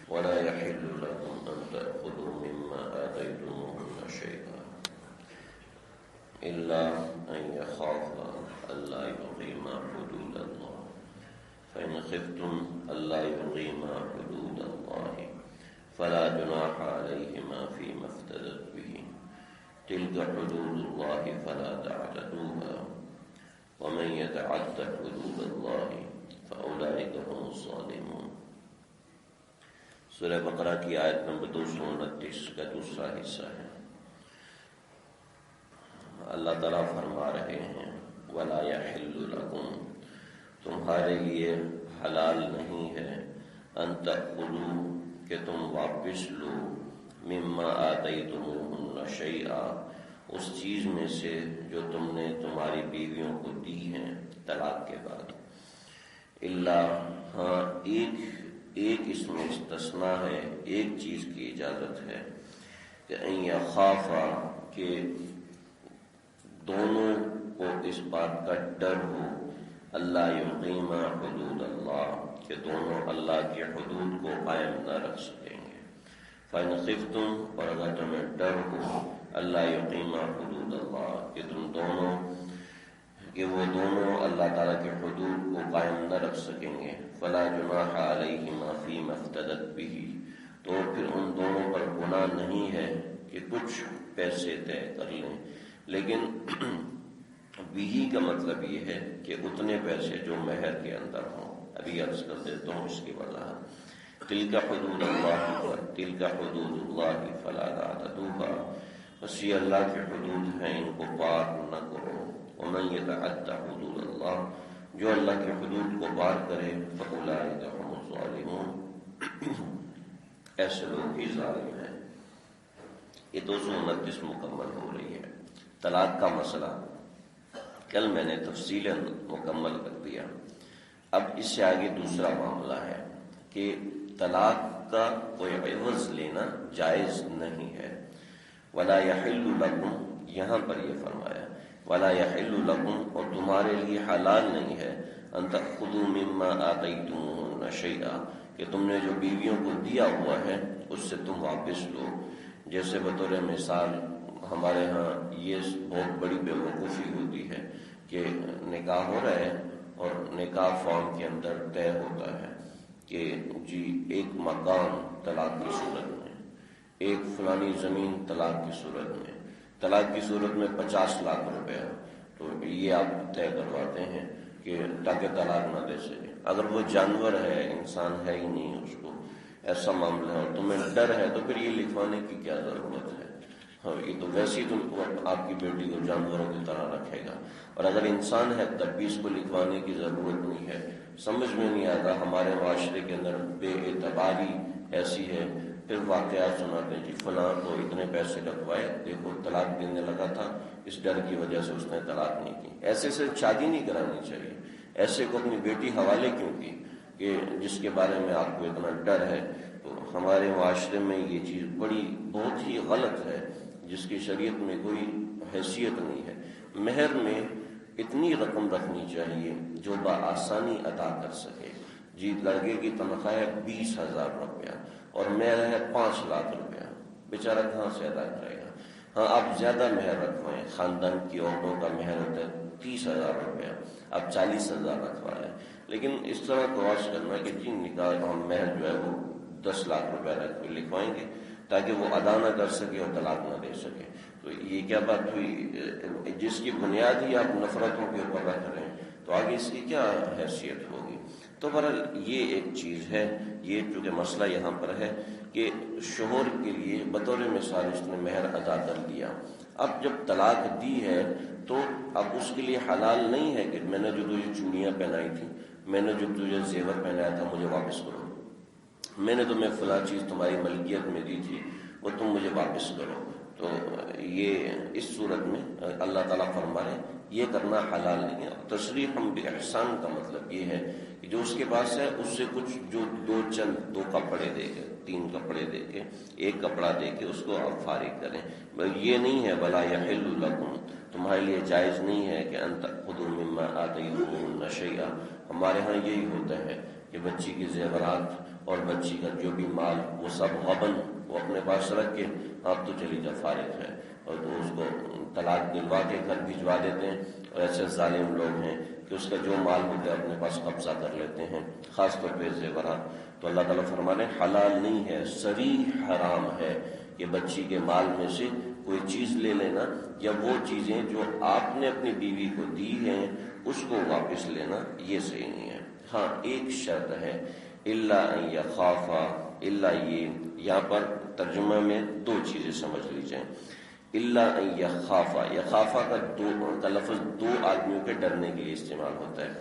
ولا يحل لكم أن تأخذوا مما آتيتموهن شيئا إلا أن يخافا ألا يقيما حدود الله فإن خفتم ألا يقيما حدود الله فلا جناح عليهما فيما افتدت به تلك حدود الله فلا تعتدوها ومن يتعد حدود الله فأولئك هم الظالمون۔ سورہ بقرہ کی آیت نمبر 229 کا دوسرا حصہ ہے۔ اللہ تعالیٰ فرما رہے ہیں وَلَا يَحِلُّ لَكُمْ، تمہارے لیے حلال نہیں ہے، أَن تَأْخُذُوا، کہ تم واپس لو، مِمَّا آتَيْتُمُوهُنَّ شَيْئًا، اس چیز میں سے جو تم نے تمہاری بیویوں کو دی ہیں طلاق کے بعد، اللہ، ہاں ایک اس میں استثناء ہے، ایک چیز کی اجازت ہے کہ ان یخافا، کہ دونوں کو اس بات کا ڈر ہو، اللہ یقیما حدود اللہ، کہ دونوں اللہ کے حدود کو قائم نہ رکھ سکیں گے، فإن خفتم، اور اگر تمہیں ڈر ہو، اللہ یقیما حدود اللہ، کہ وہ دونوں اللہ تعالیٰ کے حدود کو قائم نہ رکھ سکیں گے، فلا جناح علیہما فیما افتدت بہ، تو پھر ان دونوں پر گناہ نہیں ہے کہ کچھ پیسے طے کر لیں، لیکن بیہی کا مطلب یہ ہے کہ اتنے پیسے جو مہر کے اندر ہوں۔ ابھی عرض کر دیتا ہوں اس کی وضاحت۔ تلک حدود اللہ فلا تعتدوها، بس یہ اللہ کے حدود ہیں، ان کو پار نہ کرو۔ ومن يتعد حدود اللہ، جو اللہ کے حدود کو پار کرے، فاولئک هم الظالمون، ایسے لوگ ہی ظالم ہیں۔ یہ 229 مکمل ہو رہی ہے۔ طلاق کا مسئلہ کل میں نے تفصیلاً مکمل کر دیا۔ اب اس سے آگے دوسرا معاملہ ہے کہ طلاق کا کوئی عوض لینا جائز نہیں ہے۔ ولا یحل لکم، یہاں پر یہ فرمایا ولا یحل لکم، اور تمہارے لیے حلال نہیں ہے، ان تأخذوا مما آتیتموہن شیئا، کہ تم نے جو بیویوں کو دیا ہوا ہے اس سے تم واپس لو۔ جیسے بطور مثال ہمارے ہاں یہ بہت بڑی بے وقوفی ہوتی ہے کہ نکاح ہو رہا ہے اور نکاح فارم کے اندر طے ہوتا ہے کہ جی ایک مکان طلاق کی صورت میں، ایک فلانی زمین طلاق کی صورت میں، طلاق کی صورت میں 50 لاکھ روپے، تو یہ آپ طے کرواتے ہیں کہ تاکہ طلاق نہ دے سکے۔ اگر وہ جانور ہے، انسان ہے ہی نہیں، اس کو ایسا معاملہ ہے اور تمہیں ڈر ہے، تو پھر یہ لکھوانے کی کیا ضرورت ہے؟ ہاں، یہ تو ویسے ہی تم کو آپ کی بیٹی کو جانوروں کی طرح رکھے گا، اور اگر انسان ہے تب بھی اس کو لکھوانے کی ضرورت نہیں ہے۔ سمجھ میں نہیں آتا، ہمارے معاشرے کے اندر بے اعتباری ایسی ہے، پھر واقعات سناتے ہیں جی فلاں کو اتنے پیسے لگوائے، دیکھو طلاق دینے لگا تھا، اس ڈر کی وجہ سے اس نے طلاق نہیں کی۔ ایسے سے شادی نہیں کرانی چاہیے۔ ایسے کو اپنی بیٹی حوالے کیوں کی کہ جس کے بارے میں آپ کو اتنا ڈر ہے؟ تو ہمارے معاشرے میں یہ چیز بہت ہی غلط ہے، جس کی شریعت میں کوئی حیثیت نہیں ہے۔ مہر میں اتنی رقم رکھنی چاہیے جو بآسانی ادا کر سکے۔ جی لڑکے کی تنخواہ ہے 20,000 روپیہ اور مہر ہے 5 لاکھ روپیہ، بیچارہ کہاں سے ادا کرے گا؟ ہاں، آپ زیادہ مہر رکھوائیں، خاندان کی عورتوں کا مہر ہوتا ہے 30,000 روپیہ، آپ 40,000 رکھوا لیں، لیکن اس طرح کراس کرنا کہ جی نکاح ہم مہر جو ہے وہ 10 لاکھ روپیہ لکھوائیں گے تاکہ وہ ادا نہ کر سکے اور طلاق نہ دے سکے، تو یہ کیا بات ہوئی؟ جس کی بنیاد ہی آپ نفرتوں کے اوپر رکھ رہے ہیں تو آگے اس کی کیا حیثیت ہوگی؟ تو بہرحال یہ ایک چیز ہے، یہ چونکہ مسئلہ یہاں پر ہے کہ شوہر کے لیے بطور مثال اس نے مہر ادا کر دیا، اب جب طلاق دی ہے تو اب اس کے لیے حلال نہیں ہے کہ میں نے جو تجھے چوڑیاں پہنائی تھیں، میں نے جو تجھے زیور پہنایا تھا، مجھے واپس کرو، میں نے تمہیں فلاں چیز تمہاری ملکیت میں دی تھی وہ تم مجھے واپس کرو۔ تو یہ اس صورت میں اللہ تعالیٰ فرما رہے ہیں یہ کرنا حلال نہیں ہے۔ تصریح باحسان کا مطلب یہ ہے کہ جو اس کے پاس ہے اس سے کچھ جو دو کپڑے دے کے، 3 کپڑے دے کے، 1 کپڑا دے کے اس کو آپ فارغ کریں۔ یہ نہیں ہے ولا یحل لکم، تمہارے لیے جائز نہیں ہے کہ ان تأخذوا مما آتیتموہن شیئا۔ ہمارے ہاں یہی ہوتا ہے کہ بچی کے زیورات اور بچی کا جو بھی مال وہ سب غبن وہ اپنے پاس رکھ کے آپ تو چلی جا فارغ ہے، اور تو اس کو طلاق دلوا کے گھر بھجوا دیتے ہیں. اور ایسے ظالم لوگ ہیں کہ اس کا جو مال ہوتا ہے اپنے پاس قبضہ کر لیتے ہیں، خاص طور پہ زیورات. تو اللہ تعالیٰ فرمانے حلال نہیں ہے، صریح حرام ہے کہ بچی کے مال میں سے کوئی چیز لے لینا، یا وہ چیزیں جو آپ نے اپنی بیوی کو دی ہیں اس کو واپس لینا، یہ صحیح نہیں ہے. ہاں ایک شرط ہے، الا ان یخافا، الا یہ یہاں پر ترجمہ میں دو چیزیں سمجھ لیجئے. الا ان یخافا، یخافا کا لفظ دو آدمیوں کے ڈرنے کے لیے استعمال ہوتا ہے،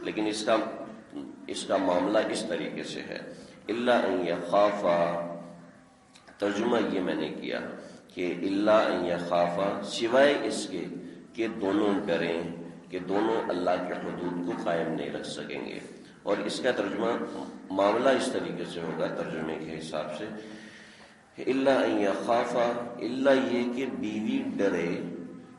لیکن اس کا معاملہ اس طریقے سے ہے. الا ان یخافا ترجمہ یہ میں نے کیا کہ الا ان یخافا سوائے اس کے کہ دونوں ڈریں کہ دونوں اللہ کے حدود کو قائم نہیں رکھ سکیں گے. اور اس کا ترجمہ معاملہ اس طریقے سے ہوگا ترجمے کے حساب سے، الا ان یخافا، الا یہ کہ بیوی ڈرے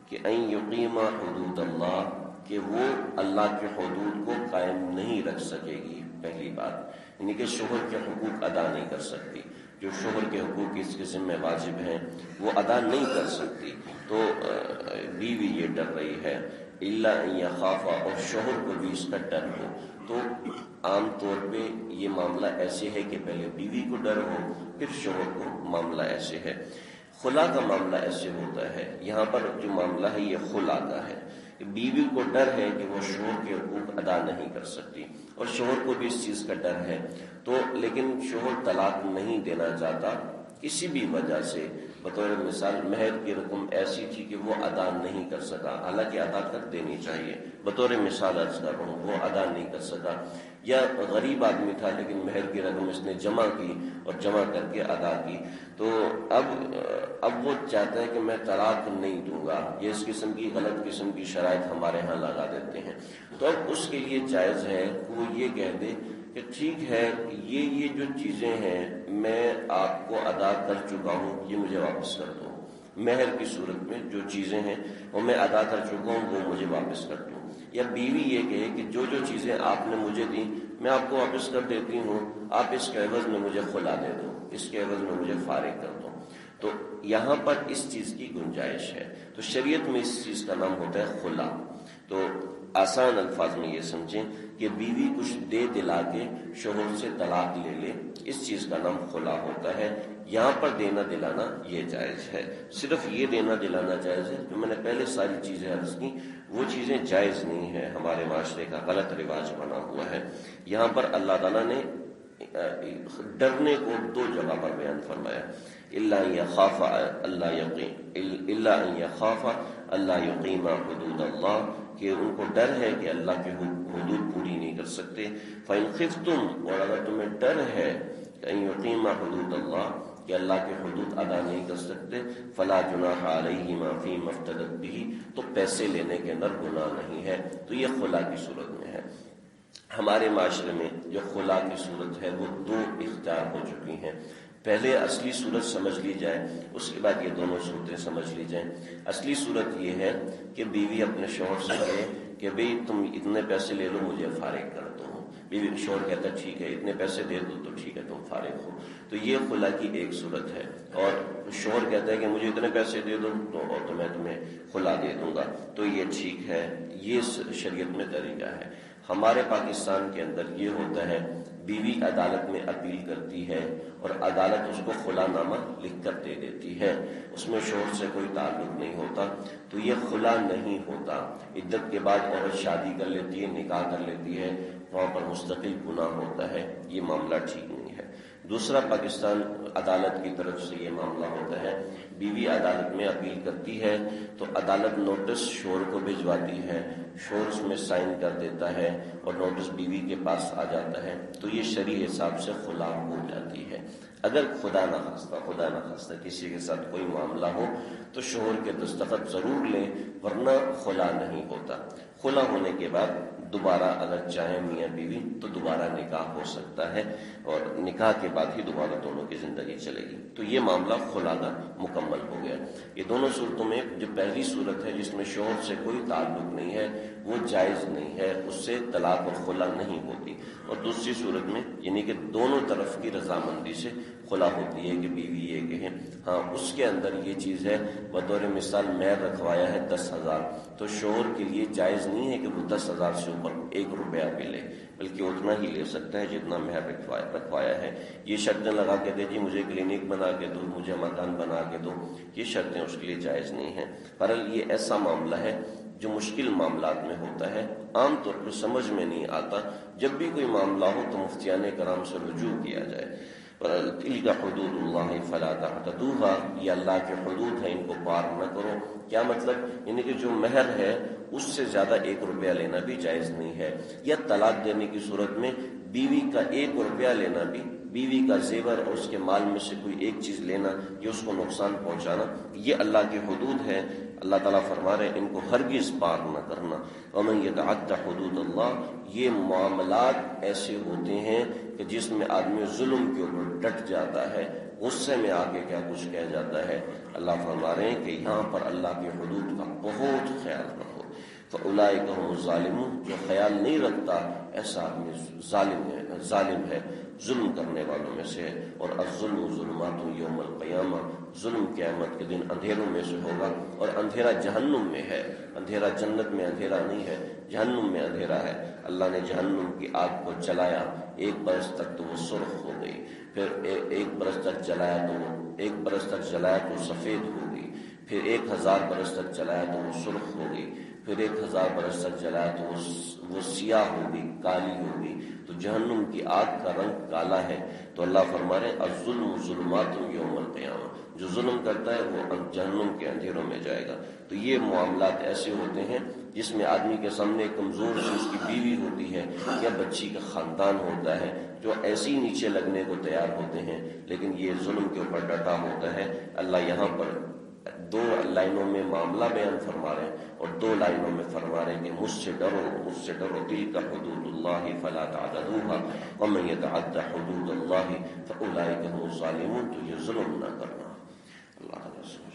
کہ ان یقیما حدود اللہ، کہ وہ اللہ کے حدود کو قائم نہیں رکھ سکے گی. پہلی بات یعنی کہ شوہر کے حقوق ادا نہیں کر سکتی، جو شوہر کے حقوق اس قسم میں واجب ہیں وہ ادا نہیں کر سکتی، تو بیوی یہ ڈر رہی ہے. الا ان یخافا، اور شوہر کو بھی اس کا ڈر ہو. تو عام طور پہ یہ معاملہ ایسے ہے کہ پہلے بیوی کو ڈر ہو پھر شوہر کو. معاملہ ایسے ہے. خلا کا معاملہ ایسے ہوتا ہے، یہاں پر جو معاملہ ہے یہ خلا کا ہے کہ بیوی کو ڈر ہے کہ وہ شوہر کے حقوق ادا نہیں کر سکتی، اور شوہر کو بھی اس چیز کا ڈر ہے. تو لیکن شوہر طلاق نہیں دینا چاہتا کسی بھی وجہ سے. بطور مثال مہر کی رقم ایسی تھی کہ وہ ادا نہیں کر سکا، حالانکہ ادا کر دینی چاہیے، بطور مثال عرض کر رہا ہوں، وہ ادا نہیں کر سکا. یا غریب آدمی تھا لیکن مہر کی رقم اس نے جمع کی اور جمع کر کے ادا کی، تو اب وہ چاہتا ہے کہ میں طلاق نہیں دوں گا. یہ اس قسم کی غلط قسم کی شرائط ہمارے ہاں لگا دیتے ہیں. تو اب اس کے لیے جائز ہے کہ وہ یہ کہہ دے کہ ٹھیک ہے یہ جو چیزیں ہیں میں آپ کو ادا کر چکا ہوں، یہ مجھے واپس کر دو. مہر کی صورت میں جو چیزیں ہیں وہ میں ادا کر چکا ہوں، وہ مجھے واپس کر دو. یا بیوی یہ کہے کہ جو چیزیں آپ نے مجھے دی میں آپ کو واپس کر دیتی ہوں، آپ اس کے عوض میں مجھے خلا دے دو، اس کے عوض میں مجھے فارغ کر دو. تو یہاں پر اس چیز کی گنجائش ہے. تو شریعت میں اس چیز کا نام ہوتا ہے خلا. تو آسان الفاظ میں یہ سمجھیں کہ بیوی کچھ دے دلا کے شوہر سے طلاق لے لے، اس چیز کا نام خلا ہوتا ہے. یہاں پر دینا دلانا یہ جائز ہے. صرف یہ دینا دلانا جائز ہے جو میں نے پہلے ساری چیزیں عرض کی، وہ چیزیں جائز نہیں ہے. ہمارے معاشرے کا غلط رواج بنا ہوا ہے. یہاں پر اللہ تعالیٰ نے ڈرنے کو دو جگہ پر بیان فرمایا. الا ان یخافا الا یقیما حدود اللہ، کہ ان کو ڈر ہے کہ اللہ کے حدود پوری نہیں کر سکتے. فإن خفتم، اور اگر تمہیں ڈر ہے کہ ان یقیما حدود اللہ، کہ اللہ کے حدود ادا نہیں کر سکتے، فلا جناح علیہما فیما افتدت بہ، تو پیسے لینے کے اندر گناہ نہیں ہے. تو یہ خلا کی صورت میں ہے. ہمارے معاشرے میں جو خلا کی صورت ہے وہ دو اختیار ہو چکی ہیں. پہلے اصلی صورت سمجھ لی جائے، اس کے بعد یہ دونوں صورتیں سمجھ لی جائیں. اصلی صورت یہ ہے کہ بیوی اپنے شوہر سے کہے کہ بھئی تم اتنے پیسے لے لو مجھے فارغ کر دو. بیوی شوہر کہتا ہے ٹھیک ہے اتنے پیسے دے دو تو ٹھیک ہے تم فارغ ہو. تو یہ خلا کی ایک صورت ہے. اور شوہر کہتا ہے کہ مجھے اتنے پیسے دے دو تو میں تمہیں خلا دے دوں گا، تو یہ ٹھیک ہے. یہ شریعت میں طریقہ ہے. ہمارے پاکستان کے اندر یہ ہوتا ہے بیوی عدالت میں اپیل کرتی ہے اور عدالت اس کو خلا نامہ لکھ کر دے دیتی ہے، اس میں شوہر سے کوئی تعلق نہیں ہوتا. تو یہ خلا نہیں ہوتا. عدت کے بعد عورت شادی کر لیتی ہے، نکاح کر لیتی ہے، وہاں پر مستقل گناہ ہوتا ہے. یہ معاملہ ٹھیک نہیں ہے. دوسرا، پاکستان عدالت کی طرف سے یہ معاملہ ہوتا ہے، بیوی عدالت میں اپیل کرتی ہے تو عدالت نوٹس شوہر کو بھجواتی ہے، شوہر اس میں سائن کر دیتا ہے اور نوٹس بیوی کے پاس آ جاتا ہے. تو یہ شرعی حساب سے خلا ہو جاتی ہے. اگر خدا نخواستہ کسی کے ساتھ کوئی معاملہ ہو تو شوہر کے دستخط ضرور لیں، ورنہ خلا نہیں ہوتا. خلا ہونے کے بعد دوبارہ اگر چاہیں میاں بیوی تو دوبارہ نکاح ہو سکتا ہے، اور نکاح کے بعد ہی دوبارہ دونوں کی زندگی چلے گی. تو یہ معاملہ خلا کا مکمل ہو گیا. یہ دونوں صورتوں میں جو پہلی صورت ہے جس میں شوہر سے کوئی تعلق نہیں ہے، وہ جائز نہیں ہے، اس سے طلاق اور خلا نہیں ہوتی۔ اور دوسری صورت میں یعنی کہ دونوں طرف کی رضامندی سے خلا ہوتی ہے کہ بیوی یہ کہے ہاں اس کے اندر یہ چیز ہے، بطور مثال مہر رکھوایا ہے 10,000، تو شوہر کے لیے جائز نہیں ہے کہ وہ 10,000 سے اوپر 1 روپیہ بھی لے، بلکہ اتنا ہی لے سکتا ہے جتنا مہر رکھوایا ہے۔ یہ شرطیں لگا کے دے جی مجھے کلینک بنا کے دو، مجھے مکان بنا کے دو، یہ شرطیں اس کے لیے جائز نہیں ہیں۔ بہرحال یہ ایسا معاملہ ہے جو مشکل معاملات میں ہوتا ہے، عام طور پر سمجھ میں نہیں آتا۔ جب بھی کوئی معاملہ ہو تو مفتیان کرام سے رجوع کیا جائے۔ تلک حدود اللہ فلا تعتدوها، یہ اللہ کے حدود ہیں، ان کو پار نہ کرو۔ کیا مطلب؟ یعنی کہ جو مہر ہے اس سے زیادہ 1 روپیہ لینا بھی جائز نہیں ہے، یا طلاق دینے کی صورت میں بیوی کا 1 روپیہ لینا بھی، بیوی کا زیور اور اس کے مال میں سے کوئی ایک چیز لینا، یہ اس کو نقصان پہنچانا، یہ اللہ کے حدود ہے۔ اللہ تعالیٰ فرما رہے ہیں ان کو ہرگز پار نہ کرنا۔ ومن یتعد حدود اللہ، یہ معاملات ایسے ہوتے ہیں کہ جس میں آدمی ظلم کے اوپر ڈٹ جاتا ہے، غصے میں آ کے کیا کچھ کہہ جاتا ہے۔ اللہ فرما رہے ہیں کہ یہاں پر اللہ کی حدود کا بہت خیال رکھو۔ فاولئک هم الظالمون، جو خیال نہیں رکھتا ایسا آدمی ظالم ہے، ظلم کرنے والوں میں سے۔ اور الظلم ظلمات یوم القیامہ، ظلم قیامت کے دن اندھیروں میں سے ہوگا، اور اندھیرا جہنم میں ہے، اندھیرا جنت میں اندھیرا نہیں ہے، جہنم میں اندھیرا ہے۔ اللہ نے جہنم کی آگ کو جلایا، 1 برس تک تو وہ سرخ ہو گئی، پھر 1 برس تک جلایا تو سفید ہو گئی، پھر 1000 برس تک جلایا تو وہ سرخ ہو گئی، پھر 1000 برس تک جلایا تو وہ سیاہ ہوگی، کالی ہوگی۔ تو جہنم کی آگ کا رنگ کالا ہے۔ تو اللہ فرما رہے ہیں الظلم ظلمات یوم القیامہ، جو ظلم کرتا ہے وہ جہنم کے اندھیروں میں جائے گا۔ تو یہ معاملات ایسے ہوتے ہیں جس میں آدمی کے سامنے کمزور سی اس کی بیوی ہوتی ہے یا بچی کا خاندان ہوتا ہے، جو ایسے ہی نیچے لگنے کو تیار ہوتے ہیں، لیکن یہ ظلم کے اوپر ڈٹا ہوتا ہے۔ اللہ یہاں پر 2 لائنوں میں معاملہ بیان فرما رہے ہیں، اور 2 لائنوں میں فرما رہے ہیں کہ مجھ سے ڈرو، تلک حدود اللہ فلا تعتدوها ومن یتعد حدود اللہ فاولئک هم الظالمون، تو یہ ظلم نہ کرنا۔ اللہ تعالیٰ